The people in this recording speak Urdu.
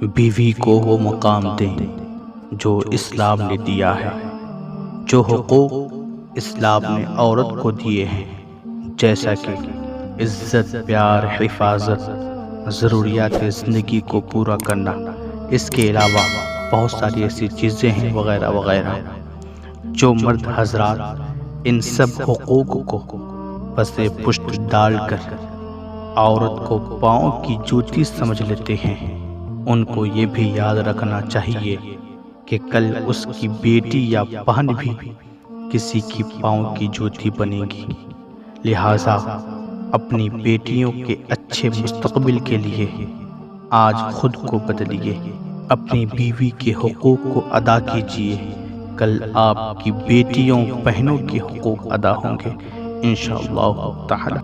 بیوی کو وہ مقام دیں جو اسلام نے دیا ہے، جو حقوق اسلام نے عورت کو دیے ہیں، جیسا کہ عزت، پیار، حفاظت، ضروریات زندگی کو پورا کرنا۔ اس کے علاوہ بہت ساری ایسی چیزیں ہیں وغیرہ وغیرہ، جو مرد حضرات ان سب حقوق کو پس پشت ڈال کر عورت کو پاؤں کی جوتی سمجھ لیتے ہیں۔ ان کو یہ بھی یاد رکھنا چاہیے کہ کل اس کی بیٹی یا بہن بھی کسی کی پاؤں کی جوتی بنے گی۔ لہٰذا اپنی بیٹیوں کے اچھے مستقبل کے لیے آج خود کو بدلیے، اپنی بیوی کے حقوق کو ادا کیجیے۔ کل آپ کی بیٹیوں، بہنوں کے حقوق ادا ہوں گے انشاءاللہ تعالی۔